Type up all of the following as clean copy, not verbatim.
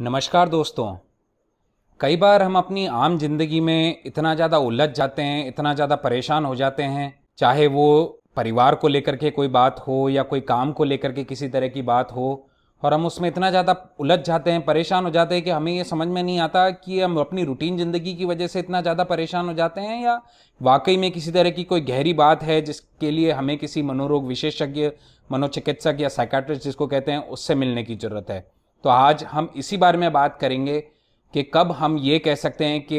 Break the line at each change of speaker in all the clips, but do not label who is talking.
नमस्कार दोस्तों। कई बार हम अपनी आम जिंदगी में इतना ज़्यादा उलझ जाते हैं, इतना ज़्यादा परेशान हो जाते हैं, चाहे वो परिवार को लेकर के कोई बात हो या कोई काम को लेकर के किसी तरह की बात हो, और हम उसमें इतना ज़्यादा उलझ जाते हैं, परेशान हो जाते हैं कि हमें ये समझ में नहीं आता कि हम अपनी रूटीन ज़िंदगी की वजह से इतना ज़्यादा परेशान हो जाते हैं या वाकई में किसी तरह की कोई गहरी बात है जिसके लिए हमें किसी मनोरोग विशेषज्ञ, मनोचिकित्सक या साइकेट्रिस्ट जिसको कहते हैं, उससे मिलने की ज़रूरत है। तो आज हम इसी बारे में बात करेंगे कि कब हम ये कह सकते हैं कि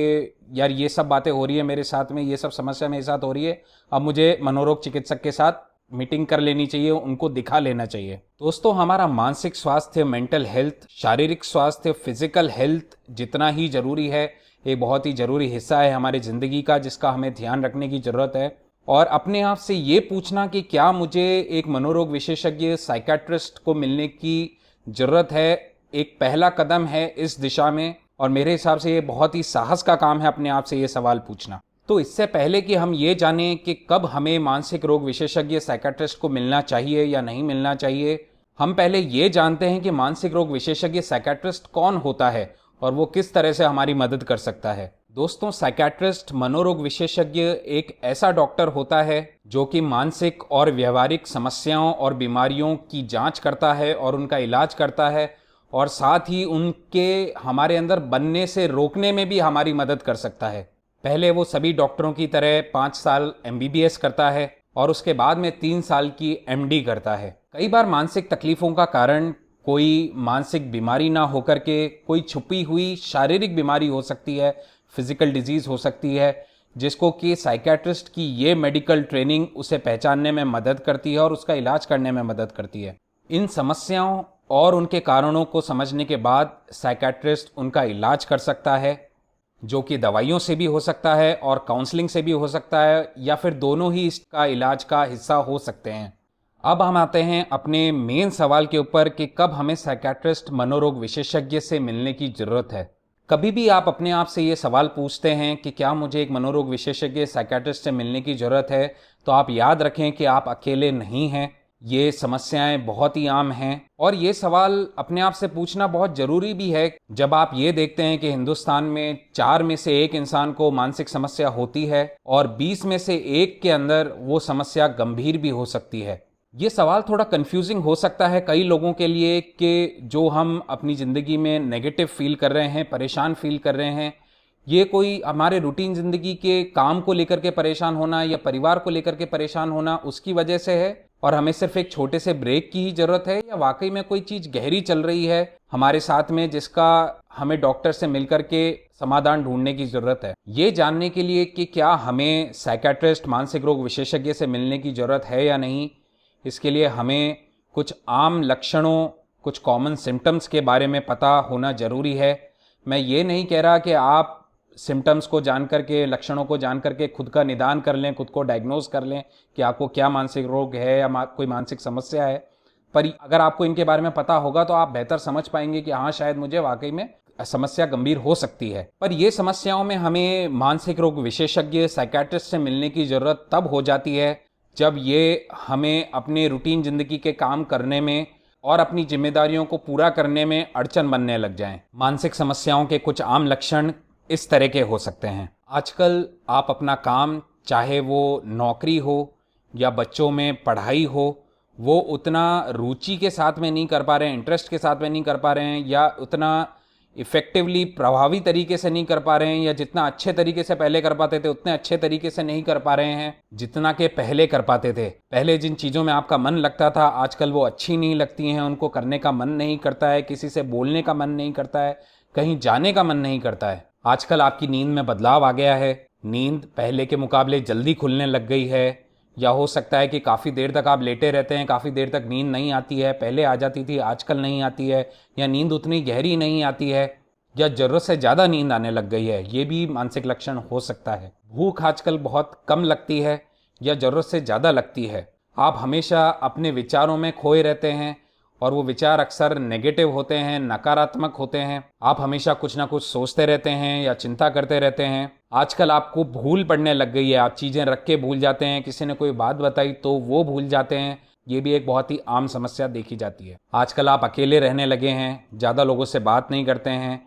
यार ये सब बातें हो रही है मेरे साथ में, ये सब समस्या मेरे साथ हो रही है, अब मुझे मनोरोग चिकित्सक के साथ मीटिंग कर लेनी चाहिए, उनको दिखा लेना चाहिए। दोस्तों, हमारा मानसिक स्वास्थ्य, मेंटल हेल्थ, शारीरिक स्वास्थ्य, फिजिकल हेल्थ जितना ही जरूरी है, एक बहुत ही जरूरी हिस्सा है हमारी ज़िंदगी का, जिसका हमें ध्यान रखने की ज़रूरत है। और अपने आप से ये पूछना कि क्या मुझे एक मनोरोग विशेषज्ञ, साइकेट्रिस्ट को मिलने की ज़रूरत है, एक पहला कदम है इस दिशा में। और मेरे हिसाब से ये बहुत ही साहस का काम है अपने आप से ये सवाल पूछना। तो इससे पहले कि हम ये जानें कि कब हमें मानसिक रोग विशेषज्ञ, साइकेट्रिस्ट को मिलना चाहिए या नहीं मिलना चाहिए, हम पहले ये जानते हैं कि मानसिक रोग विशेषज्ञ, साइकेट्रिस्ट कौन होता है और वो किस तरह से हमारी मदद कर सकता है। दोस्तों, साइकेट्रिस्ट, मनोरोग विशेषज्ञ एक ऐसा डॉक्टर होता है जो कि मानसिक और व्यवहारिक समस्याओं और बीमारियों की जांच करता है और उनका इलाज करता है, और साथ ही उनके हमारे अंदर बनने से रोकने में भी हमारी मदद कर सकता है। पहले वो सभी डॉक्टरों की तरह 5 साल MBBS करता है और उसके बाद में 3 साल की MD करता है। कई बार मानसिक तकलीफों का कारण कोई मानसिक बीमारी ना होकर के कोई छुपी हुई शारीरिक बीमारी हो सकती है, फिजिकल डिजीज हो सकती है, जिसको कि साइकेट्रिस्ट की ये मेडिकल ट्रेनिंग उसे पहचानने में मदद करती है और उसका इलाज करने में मदद करती है। इन समस्याओं और उनके कारणों को समझने के बाद साइकेट्रिस्ट उनका इलाज कर सकता है, जो कि दवाइयों से भी हो सकता है और काउंसलिंग से भी हो सकता है, या फिर दोनों ही इसका इलाज का हिस्सा हो सकते हैं। अब हम आते हैं अपने मेन सवाल के ऊपर कि कब हमें साइकेट्रिस्ट, मनोरोग विशेषज्ञ से मिलने की ज़रूरत है। कभी भी आप अपने आप से ये सवाल पूछते हैं कि क्या मुझे एक मनोरोग विशेषज्ञ, साइकेट्रिस्ट से मिलने की ज़रूरत है, तो आप याद रखें कि आप अकेले नहीं हैं। ये समस्याएं बहुत ही आम हैं और ये सवाल अपने आप से पूछना बहुत ज़रूरी भी है जब आप ये देखते हैं कि हिंदुस्तान में 4 में से 1 इंसान को मानसिक समस्या होती है और 20 में से 1 के अंदर वो समस्या गंभीर भी हो सकती है। ये सवाल थोड़ा कंफ्यूजिंग हो सकता है कई लोगों के लिए कि जो हम अपनी ज़िंदगी में नेगेटिव फील कर रहे हैं, परेशान फील कर रहे हैं, ये कोई हमारे रूटीन ज़िंदगी के काम को लेकर के परेशान होना या परिवार को लेकर के परेशान होना उसकी वजह से है, और हमें सिर्फ एक छोटे से ब्रेक की ही ज़रूरत है, या वाकई में कोई चीज़ गहरी चल रही है हमारे साथ में जिसका हमें डॉक्टर से मिलकर के समाधान ढूंढने की ज़रूरत है। ये जानने के लिए कि क्या हमें साइकेट्रिस्ट, मानसिक रोग विशेषज्ञ से मिलने की ज़रूरत है या नहीं, इसके लिए हमें कुछ आम लक्षणों, कुछ कॉमन सिम्टम्स के बारे में पता होना ज़रूरी है। मैं ये नहीं कह रहा कि आप सिम्टम्स को जान करके, लक्षणों को जान करके खुद का निदान कर लें, खुद को डायग्नोज कर लें कि आपको क्या मानसिक रोग है या कोई मानसिक समस्या है। पर अगर आपको इनके बारे में पता होगा तो आप बेहतर समझ पाएंगे कि हाँ, शायद मुझे वाकई में समस्या गंभीर हो सकती है। पर ये समस्याओं में हमें मानसिक रोग विशेषज्ञ, साइकेट्रिस्ट से मिलने की ज़रूरत तब हो जाती है जब ये हमें अपने रूटीन ज़िंदगी के काम करने में और अपनी जिम्मेदारियों को पूरा करने में अड़चन बनने लग जाएं। मानसिक समस्याओं के कुछ आम लक्षण इस तरह के हो सकते हैं। आजकल आप अपना काम, चाहे वो नौकरी हो या बच्चों में पढ़ाई हो, वो उतना रुचि के साथ में नहीं कर पा रहे हैं, इंटरेस्ट के साथ में नहीं कर पा रहे हैं, या उतना इफ़ेक्टिवली, प्रभावी तरीके से नहीं कर पा रहे हैं, या जितना अच्छे तरीके से पहले कर पाते थे उतने अच्छे तरीके से नहीं कर पा रहे हैं जितना के पहले कर पाते थे। पहले जिन चीज़ों में आपका मन लगता था, आजकल वो अच्छी नहीं लगती हैं, उनको करने का मन नहीं करता है, किसी से बोलने का मन नहीं करता है, कहीं जाने का मन नहीं करता है। आजकल आपकी नींद में बदलाव आ गया है, नींद पहले के मुकाबले जल्दी खुलने लग गई है, या हो सकता है कि काफ़ी देर तक आप लेटे रहते हैं, काफ़ी देर तक नींद नहीं आती है, पहले आ जाती थी आजकल नहीं आती है, या नींद उतनी गहरी नहीं आती है, या ज़रूरत से ज़्यादा नींद आने लग गई है। ये भी मानसिक लक्षण हो सकता है। भूख आजकल बहुत कम लगती है या ज़रूरत से ज़्यादा लगती है। आप हमेशा अपने विचारों में खोए रहते हैं और वो विचार अक्सर नेगेटिव होते हैं, नकारात्मक होते हैं। आप हमेशा कुछ ना कुछ सोचते रहते हैं या चिंता करते रहते हैं। आजकल आपको भूल पड़ने लग गई है, आप चीज़ें रख के भूल जाते हैं, किसी ने कोई बात बताई तो वो भूल जाते हैं। ये भी एक बहुत ही आम समस्या देखी जाती है। आजकल आप अकेले रहने लगे हैं, ज़्यादा लोगों से बात नहीं करते हैं,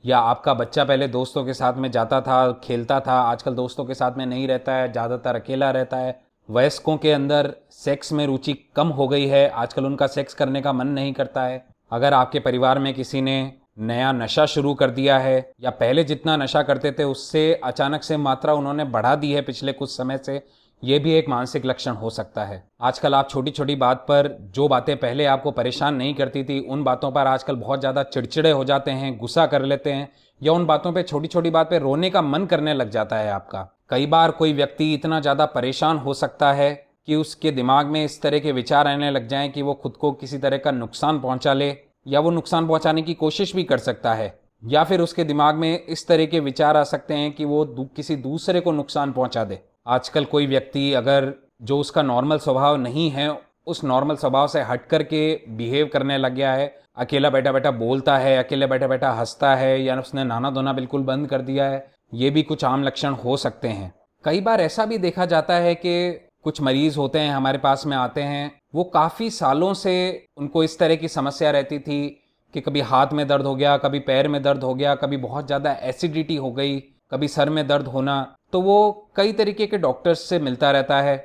या आपका बच्चा पहले दोस्तों के साथ में जाता था, खेलता था, आजकल दोस्तों के साथ में नहीं रहता है, ज़्यादातर अकेला रहता है। वयस्कों के अंदर सेक्स में रुचि कम हो गई है, आजकल उनका सेक्स करने का मन नहीं करता है। अगर आपके परिवार में किसी ने नया नशा शुरू कर दिया है, या पहले जितना नशा करते थे उससे अचानक से मात्रा उन्होंने बढ़ा दी है पिछले कुछ समय से, ये भी एक मानसिक लक्षण हो सकता है। आजकल आप छोटी छोटी बात पर, जो बातें पहले आपको परेशान नहीं करती थी, उन बातों पर आजकल बहुत ज़्यादा चिड़चिड़े हो जाते हैं, गुस्सा कर लेते हैं, या उन बातों पे, छोटी छोटी बात पे रोने का मन करने लग जाता है आपका। कई बार कोई व्यक्ति इतना ज़्यादा परेशान हो सकता है कि उसके दिमाग में इस तरह के विचार आने लग जाएं कि वो खुद को किसी तरह का नुकसान पहुंचा ले, या वो नुकसान पहुंचाने की कोशिश भी कर सकता है, या फिर उसके दिमाग में इस तरह के विचार आ सकते हैं कि वो किसी दूसरे को नुकसान पहुंचा दे। आजकल कोई व्यक्ति अगर जो उसका नॉर्मल स्वभाव नहीं है, उस नॉर्मल स्वभाव से हट कर के बिहेव करने लग गया है, अकेला बैठा बैठा बोलता है, अकेले बैठा बैठा हंसता है, या उसने नहाना धोना बिल्कुल बंद कर दिया है, ये भी कुछ आम लक्षण हो सकते हैं। कई बार ऐसा भी देखा जाता है कि कुछ मरीज होते हैं, हमारे पास में आते हैं, वो काफ़ी सालों से उनको इस तरह की समस्या रहती थी कि कभी हाथ में दर्द हो गया, कभी पैर में दर्द हो गया, कभी बहुत ज़्यादा एसिडिटी हो गई, कभी सर में दर्द होना। तो वो कई तरीके के डॉक्टर्स से मिलता रहता है,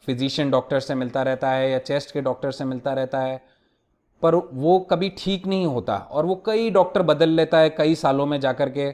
फिजिशियन डॉक्टर से मिलता रहता है, या चेस्ट के डॉक्टर से मिलता रहता है, पर वो कभी ठीक नहीं होता, और वो कई डॉक्टर बदल लेता है कई सालों में जाकर के।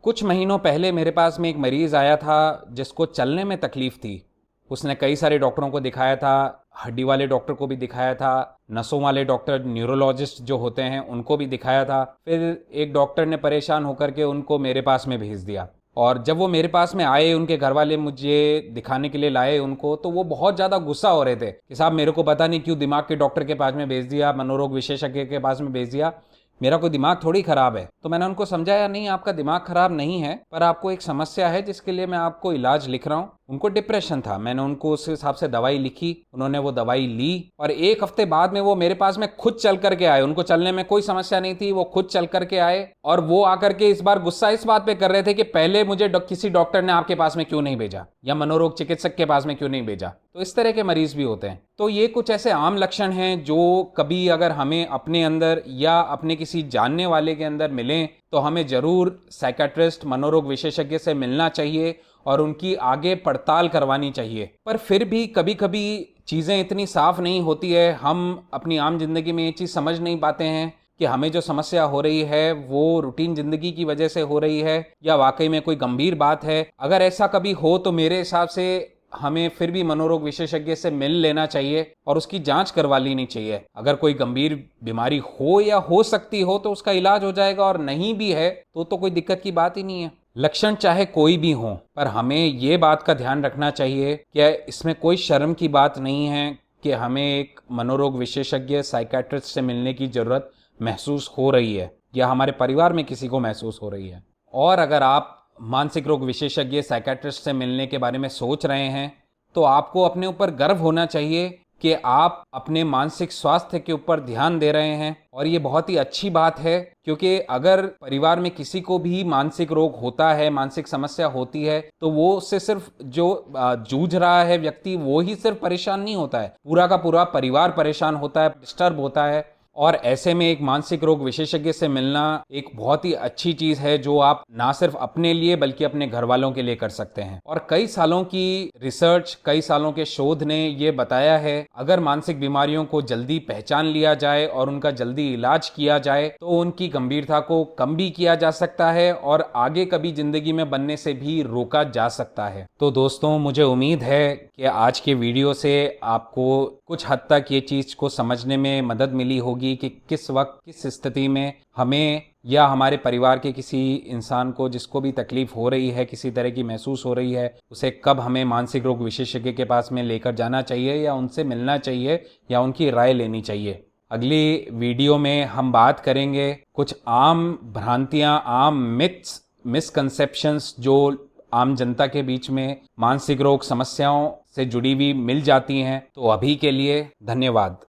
कुछ महीनों पहले मेरे पास में एक मरीज़ आया था जिसको चलने में तकलीफ़ थी। उसने कई सारे डॉक्टरों को दिखाया था, हड्डी वाले डॉक्टर को भी दिखाया था, नसों वाले डॉक्टर, न्यूरोलॉजिस्ट जो होते हैं, उनको भी दिखाया था। फिर एक डॉक्टर ने परेशान होकर के उनको मेरे पास में भेज दिया, और जब वो मेरे पास में आए, उनके घर वाले मुझे दिखाने के लिए लाए उनको, तो वो बहुत ज़्यादा गुस्सा हो रहे थे कि साहब मेरे को पता नहीं क्यों दिमाग के डॉक्टर के पास में भेज दिया, मनोरोग विशेषज्ञ के पास में भेज दिया, मेरा कोई दिमाग थोड़ी खराब है। तो मैंने उनको समझाया, नहीं आपका दिमाग खराब नहीं है, पर आपको एक समस्या है जिसके लिए मैं आपको इलाज लिख रहा हूँ। उनको डिप्रेशन था, मैंने उनको उस हिसाब से दवाई लिखी, उन्होंने वो दवाई ली, और एक हफ्ते बाद में वो मेरे पास में खुद चल करके आए। उनको चलने में कोई समस्या नहीं थी, वो खुद चल करके आए, और वो आकर के इस बार गुस्सा इस बात पे कर रहे थे कि पहले मुझे किसी डॉक्टर ने आपके पास में क्यों नहीं भेजा, या मनोरोग चिकित्सक के पास में क्यों नहीं भेजा। तो इस तरह के मरीज भी होते हैं। तो ये कुछ ऐसे आम लक्षण हैं जो कभी अगर हमें अपने अंदर या अपने किसी जानने वाले के अंदर मिलें, तो हमें जरूर साइकियाट्रिस्ट, मनोरोग विशेषज्ञ से मिलना चाहिए और उनकी आगे पड़ताल करवानी चाहिए। पर फिर भी कभी कभी चीज़ें इतनी साफ नहीं होती है, हम अपनी आम जिंदगी में ये चीज़ समझ नहीं पाते हैं कि हमें जो समस्या हो रही है वो रूटीन जिंदगी की वजह से हो रही है, या वाकई में कोई गंभीर बात है। अगर ऐसा कभी हो तो मेरे हिसाब से हमें फिर भी मनोरोग विशेषज्ञ से मिल लेना चाहिए और उसकी जांच करवा लेनी चाहिए। अगर कोई गंभीर बीमारी हो या हो सकती हो तो उसका इलाज हो जाएगा, और नहीं भी है तो कोई दिक्कत की बात ही नहीं है। लक्षण चाहे कोई भी हो, पर हमें ये बात का ध्यान रखना चाहिए कि इसमें कोई शर्म की बात नहीं है कि हमें एक मनोरोग विशेषज्ञ, साइकियाट्रिस्ट से मिलने की जरूरत महसूस हो रही है, या हमारे परिवार में किसी को महसूस हो रही है। और अगर आप मानसिक रोग विशेषज्ञ, साइकियाट्रिस्ट से मिलने के बारे में सोच रहे हैं, तो आपको अपने ऊपर गर्व होना चाहिए कि आप अपने मानसिक स्वास्थ्य के ऊपर ध्यान दे रहे हैं, और ये बहुत ही अच्छी बात है। क्योंकि अगर परिवार में किसी को भी मानसिक रोग होता है, मानसिक समस्या होती है, तो वो उससे सिर्फ जो जूझ रहा है व्यक्ति, वो ही सिर्फ परेशान नहीं होता है, पूरा का पूरा परिवार परेशान होता है, डिस्टर्ब होता है। और ऐसे में एक मानसिक रोग विशेषज्ञ से मिलना एक बहुत ही अच्छी चीज है, जो आप ना सिर्फ अपने लिए बल्कि अपने घर वालों के लिए कर सकते हैं। और कई सालों की रिसर्च, कई सालों के शोध ने ये बताया है, अगर मानसिक बीमारियों को जल्दी पहचान लिया जाए और उनका जल्दी इलाज किया जाए, तो उनकी गंभीरता को कम भी किया जा सकता है और आगे कभी जिंदगी में बनने से भी रोका जा सकता है। तो दोस्तों, मुझे उम्मीद है कि आज के वीडियो से आपको कुछ हद तक ये चीज को समझने में मदद मिली होगी कि किस वक्त, किस स्थिति में हमें या हमारे परिवार के किसी इंसान को जिसको भी तकलीफ हो रही है, किसी तरह की महसूस हो रही है, उसे कब हमें मानसिक रोग विशेषज्ञ के पास में लेकर जाना चाहिए, या उनसे मिलना चाहिए, या उनकी राय लेनी चाहिए। अगली वीडियो में हम बात करेंगे कुछ आम भ्रांतियां, आम मिथ्स, मिसकंसेप्शंस जो आम जनता के बीच में मानसिक रोग समस्याओं से जुड़ी हुई मिल जाती हैं। तो अभी के लिए धन्यवाद।